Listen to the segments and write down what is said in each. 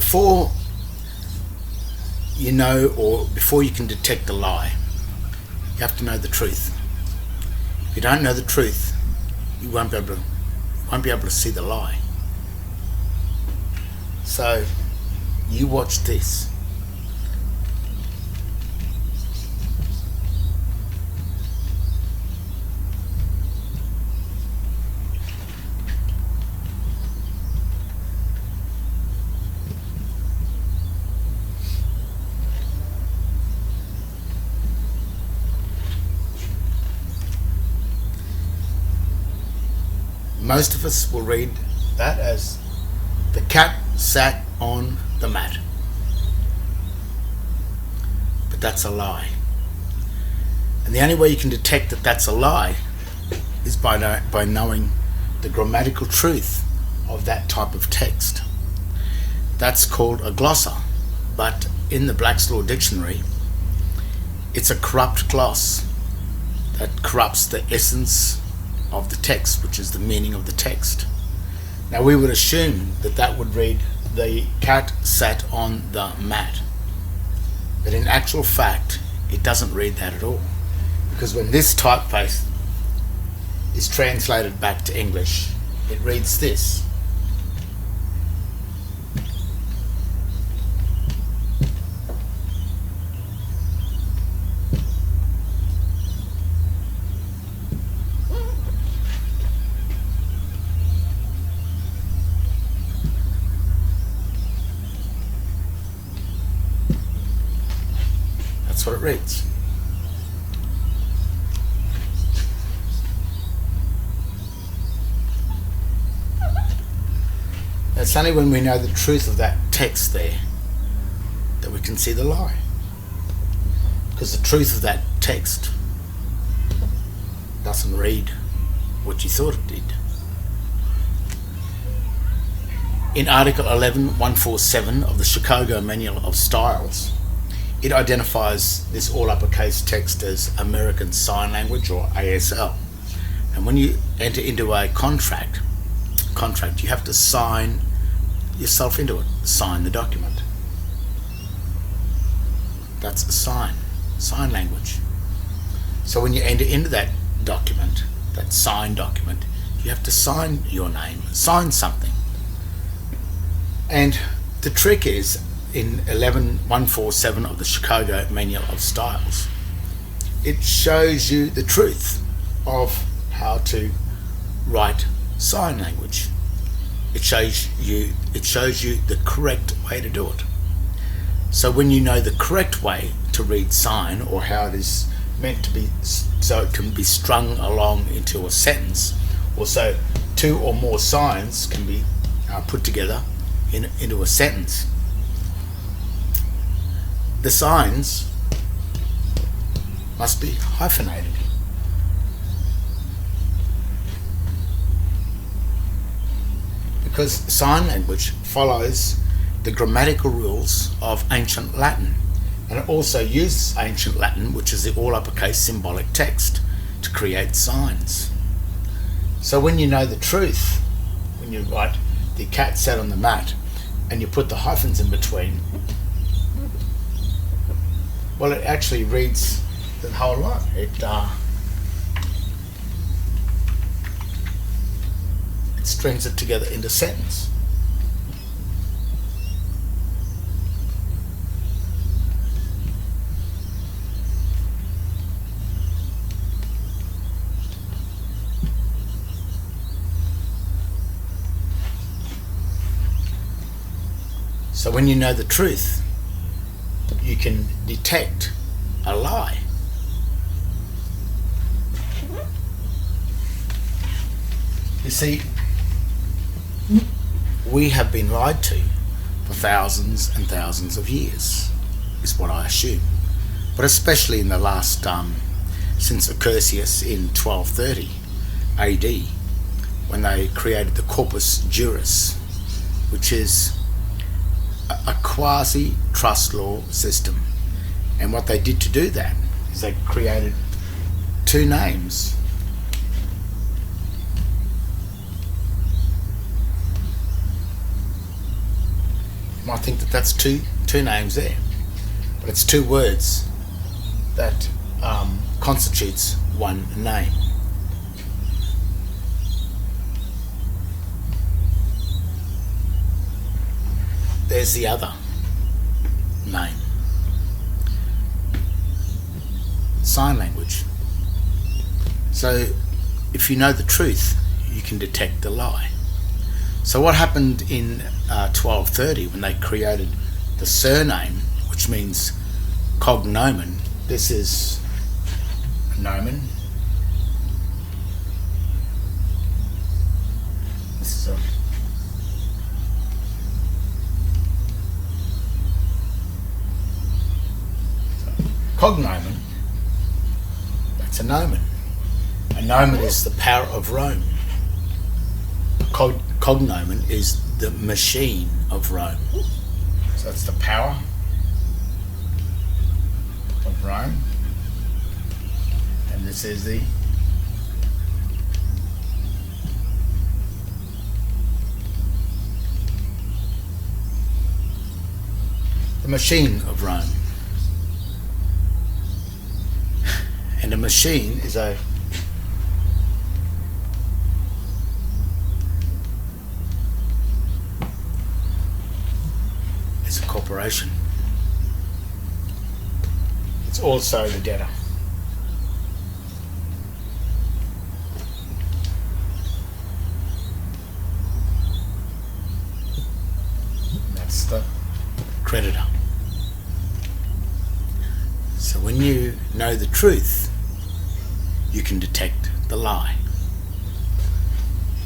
before you know, or before you can detect a lie, you have to know the truth. If you don't know the truth, you won't be able to see the lie. So you watch this. Most of us will read that as the cat sat on the mat. But that's a lie. And the only way you can detect that that's a lie is by knowing the grammatical truth of that type of text. That's called a glossa, but in the Black's Law Dictionary, it's a corrupt gloss that corrupts the essence of the text, which is the meaning of the text. Now we would assume that that would read, the cat sat on the mat. But in actual fact, it doesn't read that at all. Because when this typeface is translated back to English, it reads this. That's what it reads. It's only when we know the truth of that text there that we can see the lie. Because the truth of that text doesn't read what you thought it did. In Article 11147 of the Chicago Manual of Styles, it identifies this all uppercase text as American Sign Language, or ASL. And when you enter into a contract, you have to sign yourself into it, sign the document. That's a sign language. So when you enter into that document, that signed document, you have to sign your name, sign something. And the trick is, in 11147 of the Chicago Manual of Styles, it shows you the truth of how to write sign language. It shows you the correct way to do it. So when you know the correct way to read sign, or how it is meant to be, so it can be strung along into a sentence, or so two or more signs can be put together into a sentence. The signs must be hyphenated. Because sign language follows the grammatical rules of ancient Latin, and it also uses ancient Latin, which is the all uppercase symbolic text, to create signs. So when you know the truth, when you write the cat sat on the mat and you put the hyphens in between, well, it actually reads the whole lot. It strings it together into sentence. So when you know the truth, you can detect a lie. You see, we have been lied to for thousands and thousands of years, is what I assume. But especially in the last, since Accursius in 1230 AD, when they created the Corpus Juris, which is a quasi-trust law system. And what they did to do that is they created two names. You might think that that's two names there, but it's two words that constitutes one name. There's the other name. Sign language. So if you know the truth, you can detect the lie. So what happened in 1230 when they created the surname, which means cognomen? This is nomen. This is a cognomen. That's a nomen. A nomen is the power of Rome. Cognomen is the machine of Rome. So that's the power of Rome. And this is the machine of Rome. And a machine is a corporation. It's also the debtor. That's the creditor. So when you know the truth, you can detect the lie.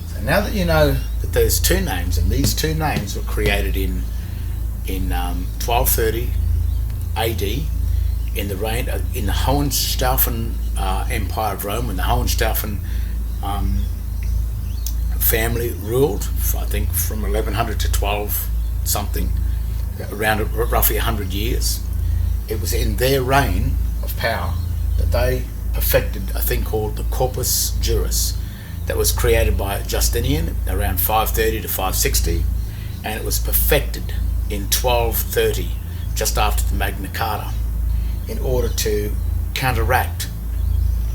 So now that you know that there's two names, and these two names were created in 1230 AD in the reign in the Hohenstaufen Empire of Rome, when the Hohenstaufen family ruled, I think from 1100 to 12 something, around roughly 100 years. It was in their reign of power that they perfected a thing called the Corpus Juris, that was created by Justinian around 530 to 560, and it was perfected in 1230, just after the Magna Carta, in order to counteract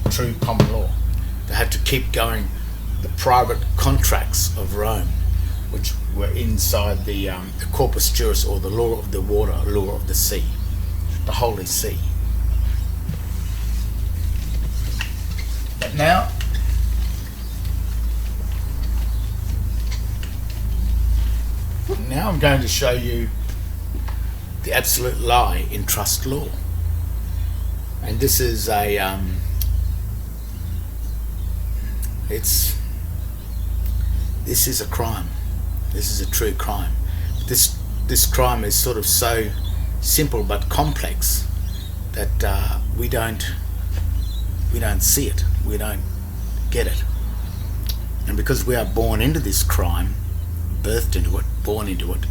true common law. They had to keep going the private contracts of Rome, which were inside the Corpus Juris, or the law of the water, law of the sea, the Holy See. But now I'm going to show you the absolute lie in trust law. And this is a this is a crime. This is a true crime. This crime is sort of so simple but complex that we don't see it. We don't get it. And because we are born into this crime, birthed into it, born into it,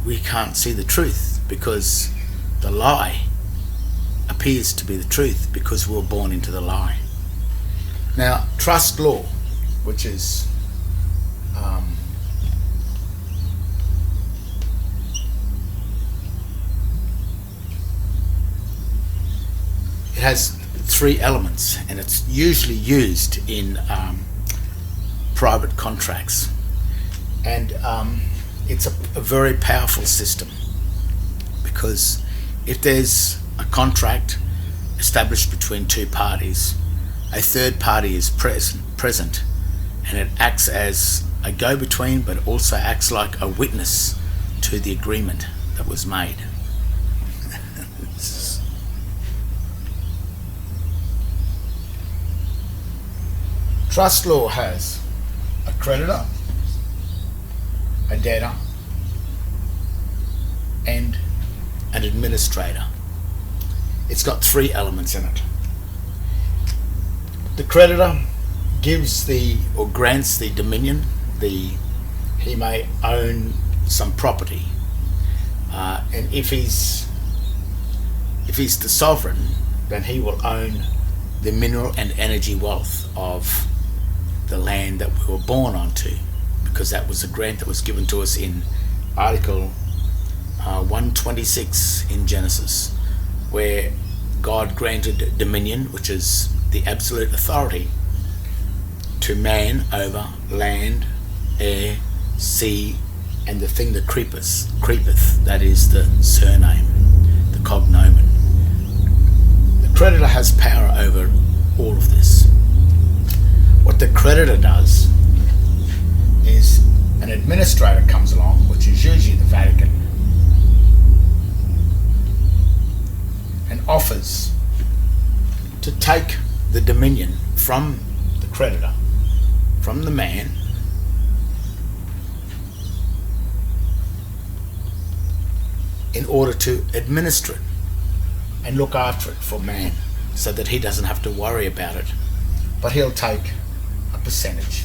we can't see the truth, because the lie appears to be the truth because we were born into the lie. Now, trust law, which is it has three elements, and it's usually used in private contracts, and it's a very powerful system, because if there's a contract established between two parties, a third party is present, and it acts as a go-between, but also acts like a witness to the agreement that was made. Trust law has a creditor, a debtor, and an administrator. It's got three elements in it. The creditor gives or grants the dominion. He may own some property, and if he's the sovereign, then he will own the mineral and energy wealth of the land that we were born onto, because that was a grant that was given to us in Article 126 in Genesis, where God granted dominion, which is the absolute authority, to man over land, air, sea, and the thing that creepeth, that is the surname, the cognomen. The creditor has power over all of this. What the creditor does is an administrator comes along, which is usually the Vatican, and offers to take the dominion from the creditor, from the man, in order to administer it and look after it for man, so that he doesn't have to worry about it, but he'll take a percentage.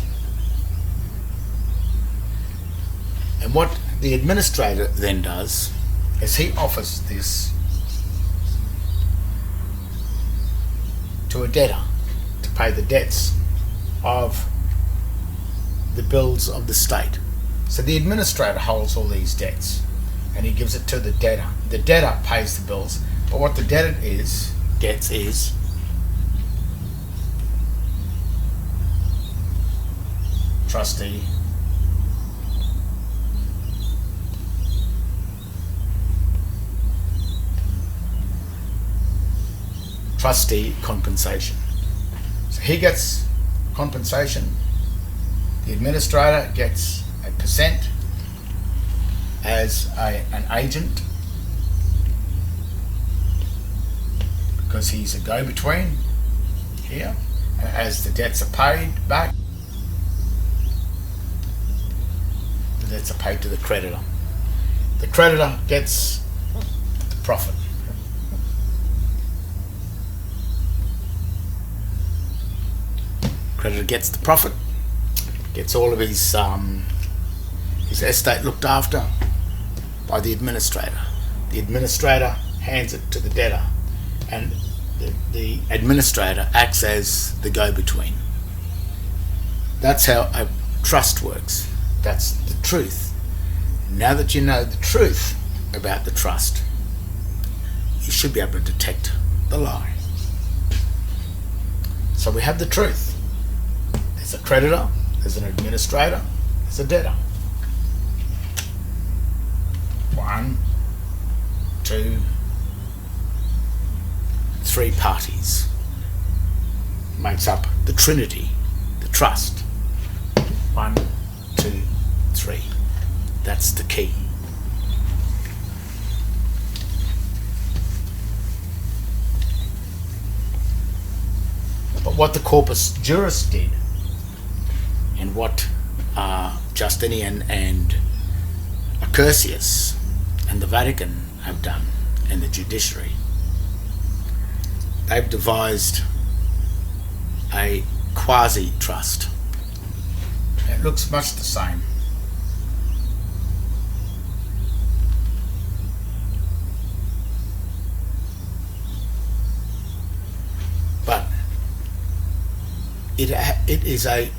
And what the administrator then does is he offers this to a debtor to pay the debts of the bills of the state. So the administrator holds all these debts and he gives it to the debtor. The debtor pays the bills, but what the debtor gets is trustee, compensation. So he gets compensation, the administrator gets a percent as an agent, because he's a go-between here, and as the debts are paid back, the debts are paid to the creditor. The creditor gets the profit. Creditor gets the profit, gets all of his estate looked after by the administrator. The administrator hands it to the debtor, and the administrator acts as the go-between. That's how a trust works. That's the truth. Now that you know the truth about the trust, you should be able to detect the lie. So we have the truth. There's a creditor, there's an administrator, there's a debtor. 1, 2, 3 parties makes up the Trinity, the trust. 1, 2, 3. That's the key. But what the Corpus Juris did, and what Justinian and Accursius and the Vatican have done, and the judiciary, they've devised a quasi-trust. It looks much the same. But it is a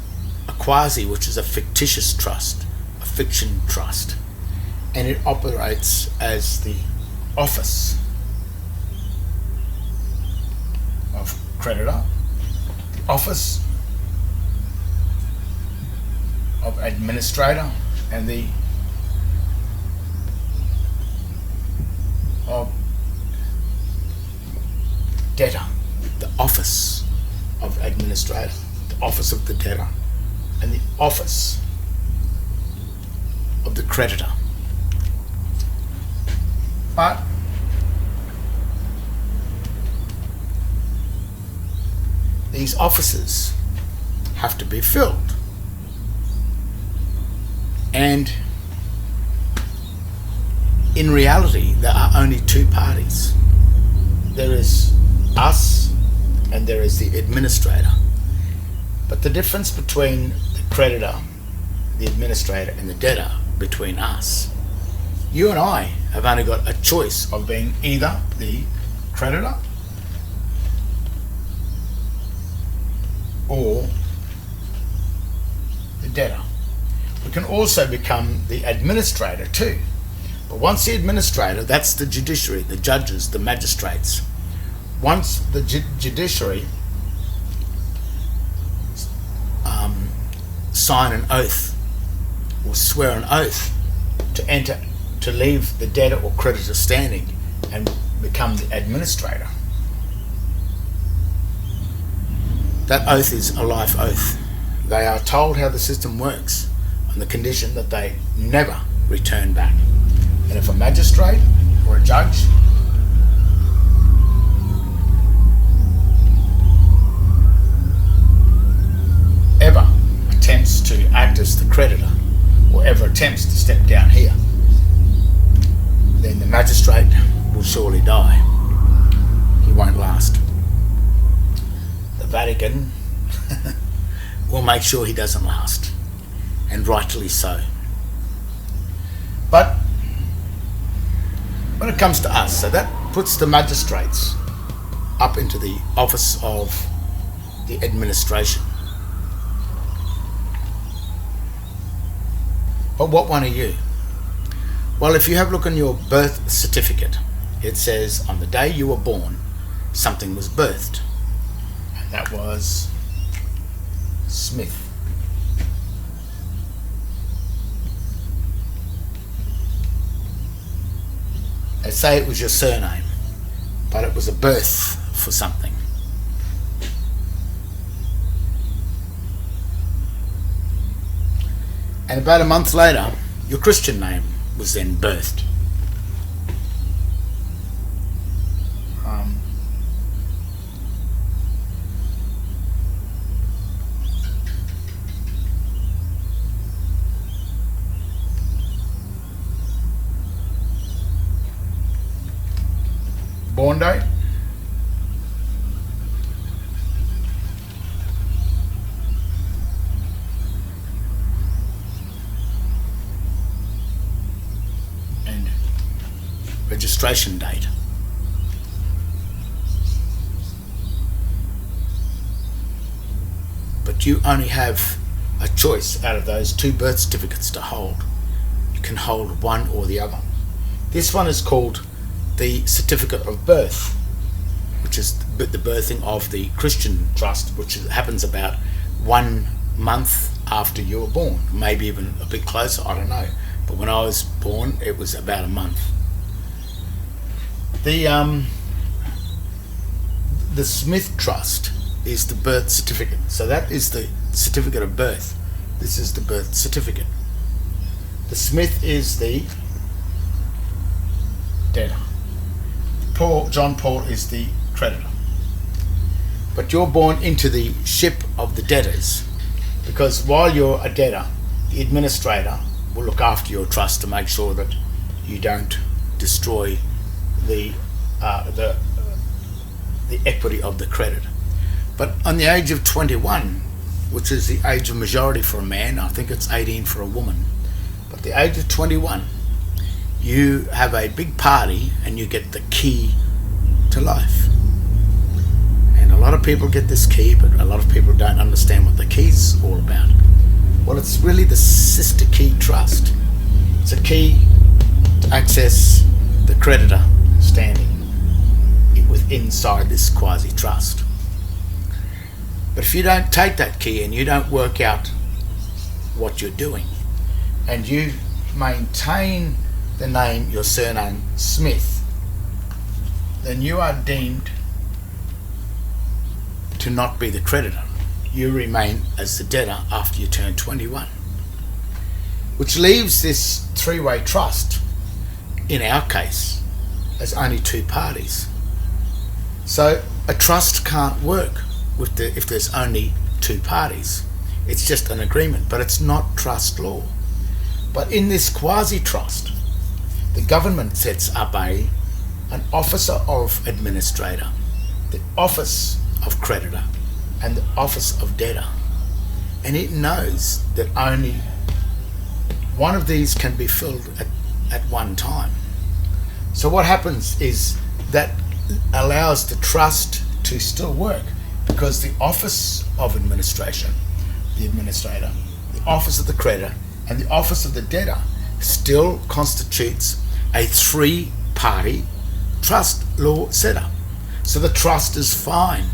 quasi, which is a fictitious trust, a fiction trust, and it operates as the office of creditor, the office of administrator, and the of debtor. The office of administrator, the office of the debtor, and the office of the creditor. But these offices have to be filled, and in reality there are only 2 parties. There is us and there is the administrator. But the difference between the creditor, the administrator, and the debtor, between us, you and I have only got a choice of being either the creditor or the debtor. We can also become the administrator too. But once the administrator, that's the judiciary, the judges, the magistrates. Once the judiciary sign an oath or swear an oath to leave the debtor or creditor standing and become the administrator, that oath is a life oath. They are told how the system works on the condition that they never return back. And if a magistrate or a judge ever attempts to act as the creditor or ever attempts to step down here, then the magistrate will surely die. He won't last. The Vatican will make sure he doesn't last, and rightly so. But when it comes to us, so that puts the magistrates up into the office of the administration. But what one are you? Well, if you have a look on your birth certificate, it says on the day you were born, something was birthed. And that was Smith. They say it was your surname, but it was a birth for something. And about a month later, your Christian name was then birthed. Born date? And registration date. But you only have a choice out of those two birth certificates to hold. You can hold one or the other. This one is called the certificate of birth, which is the birthing of the Christian trust, which happens about 1 month after you were born, maybe even a bit closer, I don't know. But when I was born, it was about a month. The Smith Trust is the birth certificate. So that is the certificate of birth. This is the birth certificate. The Smith is the debtor. John Paul is the creditor. But you're born into the ship of the debtors, because while you're a debtor, the administrator will look after your trust to make sure that you don't destroy the equity of the creditor. But on the age of 21, which is the age of majority for a man, I think it's 18 for a woman, but the age of 21, you have a big party and you get the key to life. And a lot of people get this key, but a lot of people don't understand what the key's all about. Well, it's really the sister key trust. It's a key to access the creditor standing inside this quasi-trust. But if you don't take that key and you don't work out what you're doing, and you maintain the name, your surname, Smith, then you are deemed to not be the creditor. You remain as the debtor after you turn 21. Which leaves this three-way trust, in our case, as only two parties. So a trust can't work if there's only two parties. It's just an agreement, but it's not trust law. But in this quasi-trust, the government sets up an officer of administrator, the office of creditor, and the office of debtor. And it knows that only one of these can be filled at one time. So what happens is that allows the trust to still work, because the office of administration, the administrator, the office of the creditor, And the office of the debtor still constitutes a three-party trust law setup. So the trust is fine,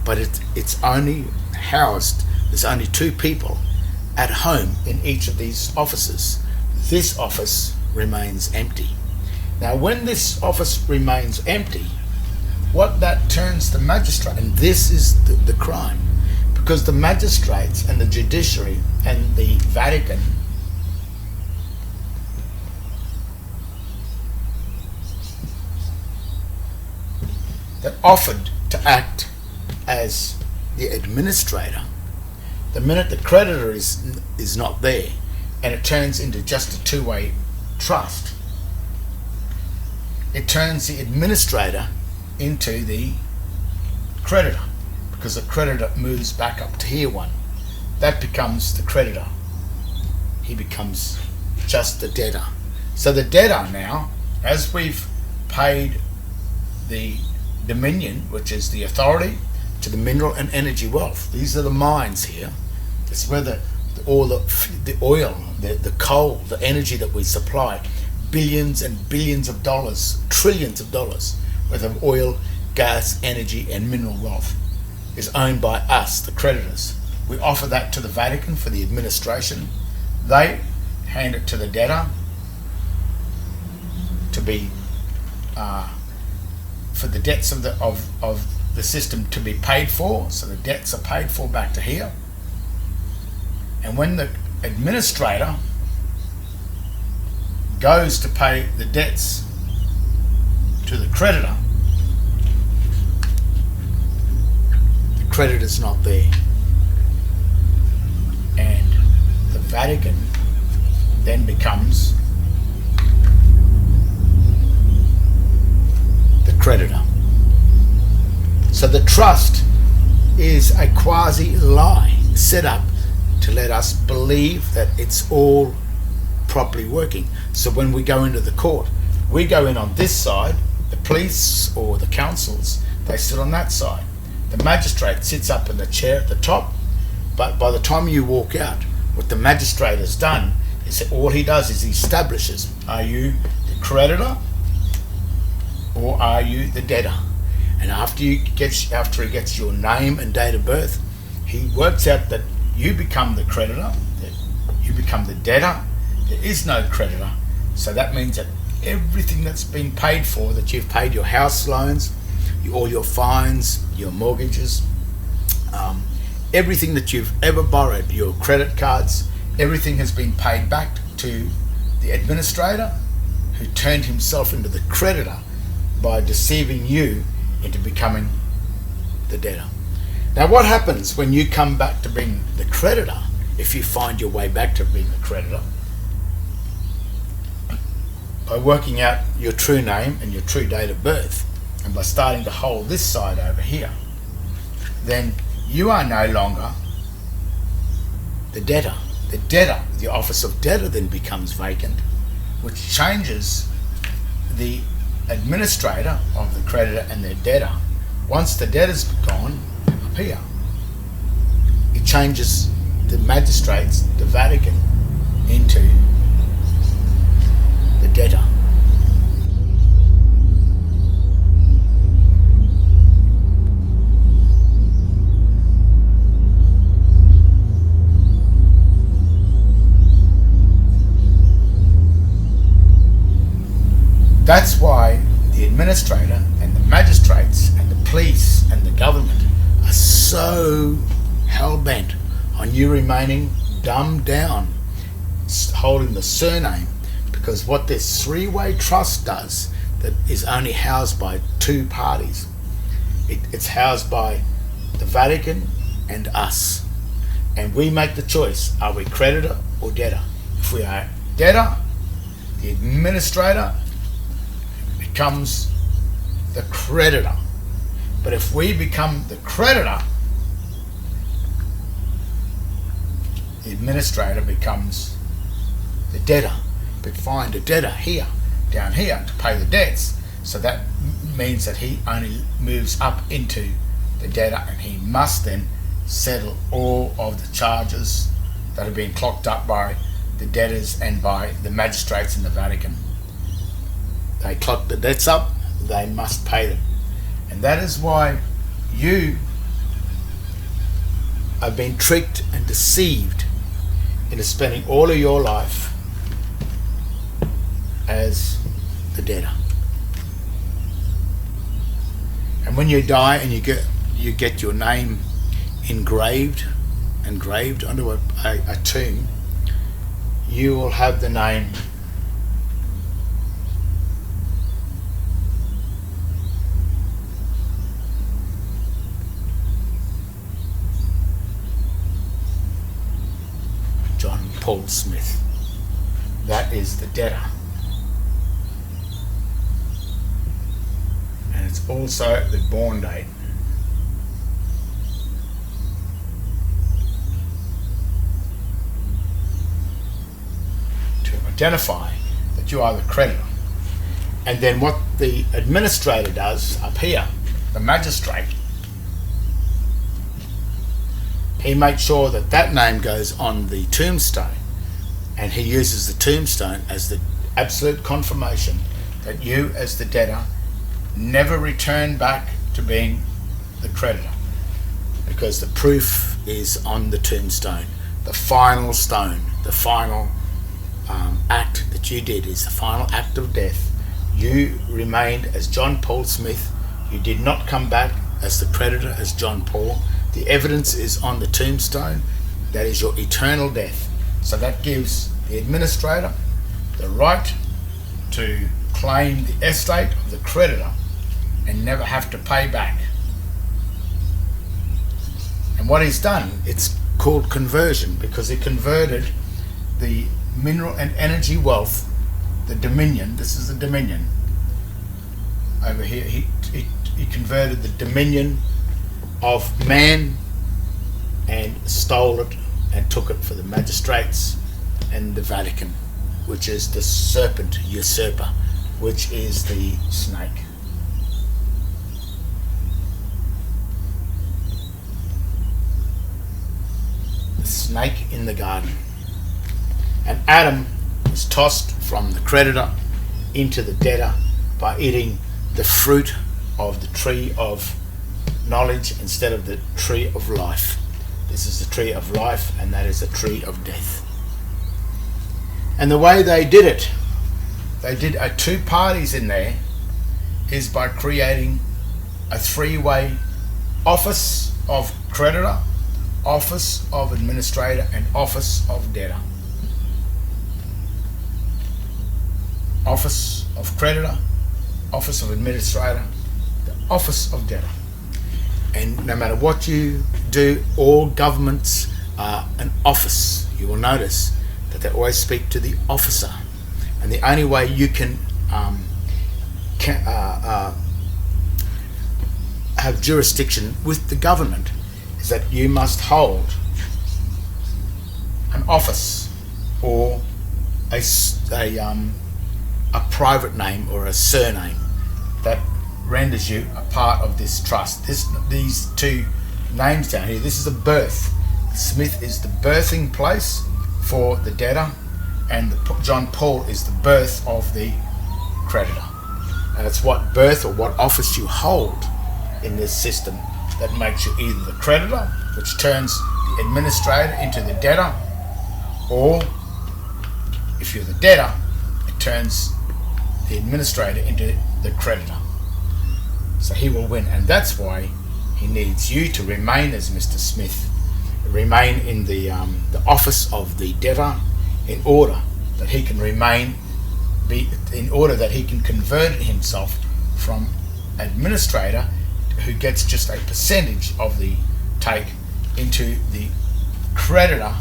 but it's only housed, there's only two people at home in each of these offices. This office remains empty. Now when this office remains empty, what that turns the magistrate, and this is the crime, because the magistrates and the judiciary and the Vatican that offered to act as the administrator, the minute the creditor is not there and it turns into just a two-way trust, it turns the administrator into the creditor, because the creditor moves back up to here one. That becomes the creditor. He becomes just the debtor. So the debtor now, as we've paid the dominion, which is the authority to the mineral and energy wealth. These are the mines here. It's where the oil, the coal, the energy that we supply, billions and billions of dollars, trillions of dollars worth of oil, gas, energy and mineral wealth is owned by us, the creditors. We offer that to the Vatican for the administration. They hand it to the debtor to be for the debts of the system to be paid for. So the debts are paid for back to here. And when the administrator goes to pay the debts to the creditor, the creditor's not there. And the Vatican then becomes the creditor. So the trust is a quasi-lie set up to let us believe that it's all properly working. So when we go into the court, we go in on this side, the police or the councils, they sit on that side. The magistrate sits up in the chair at the top, but by the time you walk out, what the magistrate has done is that all he does is he establishes, are you the creditor or are you the debtor? And after he gets your name and date of birth, he works out that you become the creditor, that you become the debtor. There is no creditor. So that means that everything that's been paid for, that you've paid your house loans, all your fines, your mortgages, everything that you've ever borrowed, your credit cards, everything has been paid back to the administrator, who turned himself into the creditor by deceiving you into becoming the debtor. Now what happens when you come back to being the creditor, if you find your way back to being the creditor? By working out your true name and your true date of birth, and by starting to hold this side over here, then you are no longer the debtor. The debtor, the office of debtor then becomes vacant, which changes the administrator of the creditor and their debtor. Once the debtor's gone up here, it changes the magistrates, the Vatican, into the debtor. That's why the administrator and the magistrates and the police and the government are so hell-bent on you remaining dumbed down, holding the surname, because what this three-way trust does, that is only housed by two parties. It's housed by the Vatican and us. And we make the choice, are we creditor or debtor? If we are debtor, the administrator becomes the creditor. But if we become the creditor, the administrator becomes the debtor. But find a debtor here, down here, to pay the debts. So that means that he only moves up into the debtor, and he must then settle all of the charges that have been clocked up by the debtors and by the magistrates in the Vatican. They clock the debts up, they must pay them. And that is why you have been tricked and deceived into spending all of your life as the debtor. And when you die and you get your name engraved onto a tomb, you will have the name John Paul Smith. That is the debtor. And it's also the born date. To identify that you are the creditor. And then what the administrator does up here, the magistrate, he makes sure that that name goes on the tombstone, and he uses the tombstone as the absolute confirmation that you as the debtor never return back to being the creditor, because the proof is on the tombstone. The final stone, the final act that you did is the final act of death. You remained as John Paul Smith. You did not come back as the creditor, as John Paul. The evidence is on the tombstone. That is your eternal death. So that gives the administrator the right to claim the estate of the creditor and never have to pay back. And what he's done, it's called conversion, because he converted the mineral and energy wealth, the dominion. This is the dominion over here. He converted the dominion of man and stole it and took it for the magistrates and the Vatican, which is the serpent usurper, which is the snake. The snake in the garden. And Adam was tossed from the creditor into the debtor by eating the fruit of the tree of knowledge instead of the tree of life. This is the tree of life, and that is the tree of death. And the way they did it, they did two parties in there, is by creating a three-way office of creditor, office of administrator, and office of debtor. Office of creditor, office of administrator, the office of debtor. And no matter what you do, all governments are an office. You will notice that they always speak to the officer. And the only way you can have jurisdiction with the government is that you must hold an office or a private name or a surname that renders you a part of this trust. These two names down here, this is a birth. Smith is the birthing place for the debtor, and John Paul is the birth of the creditor. And it's what birth or what office you hold in this system that makes you either the creditor, which turns the administrator into the debtor, or if you're the debtor, it turns the administrator into the creditor. So he will win, and that's why he needs you to remain as Mr. Smith, remain in the office of the debtor, in order that he can in order that he can convert himself from administrator, who gets just a percentage of the take, into the creditor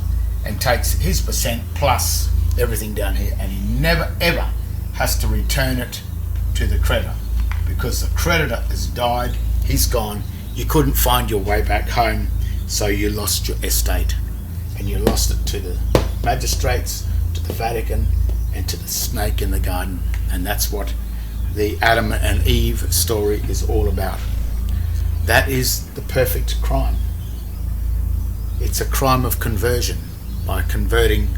and takes his percent plus everything down here, and he never ever has to return it to the creditor, because the creditor has died, he's gone, you couldn't find your way back home, so you lost your estate, and you lost it to the magistrates, to the Vatican, and to the snake in the garden. And that's what the Adam and Eve story is all about. That is the perfect crime. It's a crime of conversion, by converting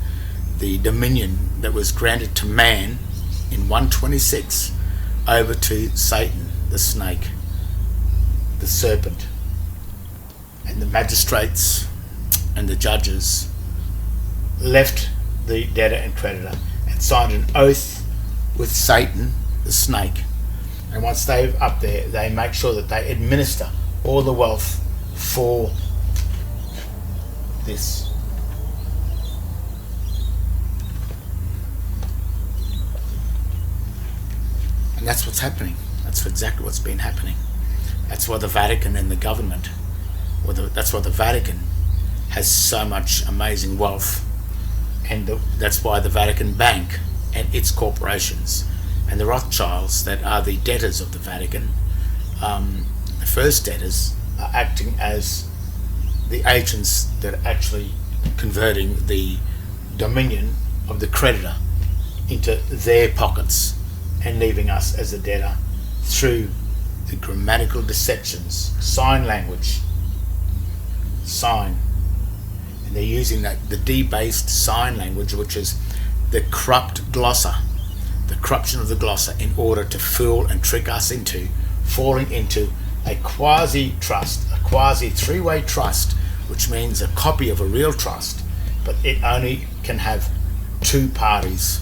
the dominion that was granted to man in 126 over to Satan, the snake, the serpent, and the magistrates and the judges left the debtor and creditor and signed an oath with Satan, the snake. And once they're up there, they make sure that they administer all the wealth for this. And that's what's happening. That's exactly what's been happening. That's why the Vatican and the government, that's why the Vatican has so much amazing wealth. And that's why the Vatican Bank and its corporations and the Rothschilds that are the debtors of the Vatican, the first debtors, are acting as the agents that are actually converting the dominion of the creditor into their pockets and leaving us as the debtor through the grammatical deceptions, sign language, sign. And they're using the debased sign language, which is the corrupt glossa, the corruption of the glossa, in order to fool and trick us into falling into a quasi-trust, a quasi-three-way trust, which means a copy of a real trust, but it only can have two parties,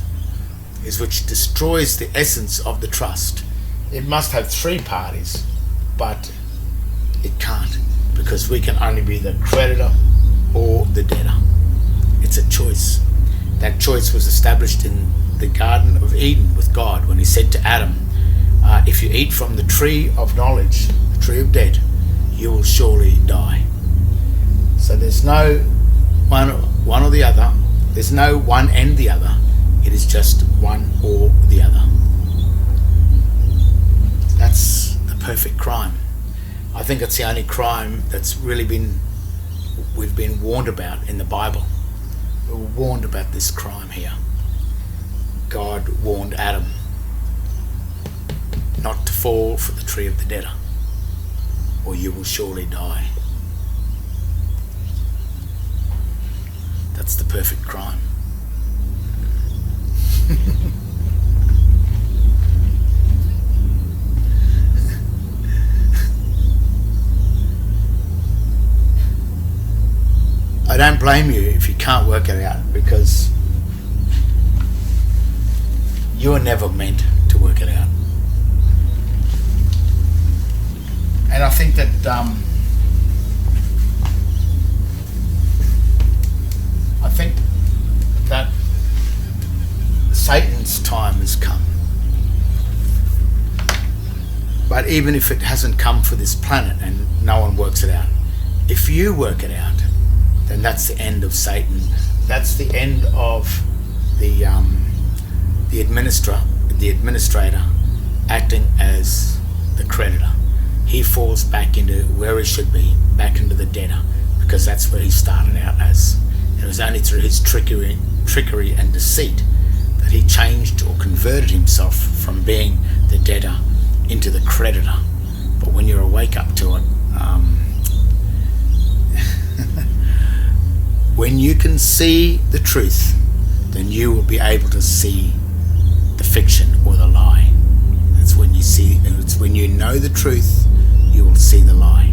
which destroys the essence of the trust. It must have three parties, but it can't, because we can only be the creditor or the debtor. It's a choice. That choice was established in the Garden of Eden with God when he said to Adam, if you eat from the tree of knowledge, the tree of death, you will surely die. So there's no one or the other. There's no one and the other. It is just one or the other. That's the perfect crime. I think it's the only crime that's really we've been warned about in the Bible. We were warned about this crime here. God warned Adam not to fall for the tree of the debtor, or you will surely die. That's the perfect crime. I don't blame you if you can't work it out, because you were never meant to work it out. And I think that Satan's time has come. But even if it hasn't come for this planet and no one works it out, if you work it out, then that's the end of Satan. That's the end of the administrator acting as the creditor. He falls back into where he should be, back into the debtor, because that's where he started out as. It was only through his trickery and deceit that he changed or converted himself from being the debtor into the creditor. But when you wake up to it, when you can see the truth, then you will be able to see the fiction or the lie. It's when you know the truth, you will see the lie.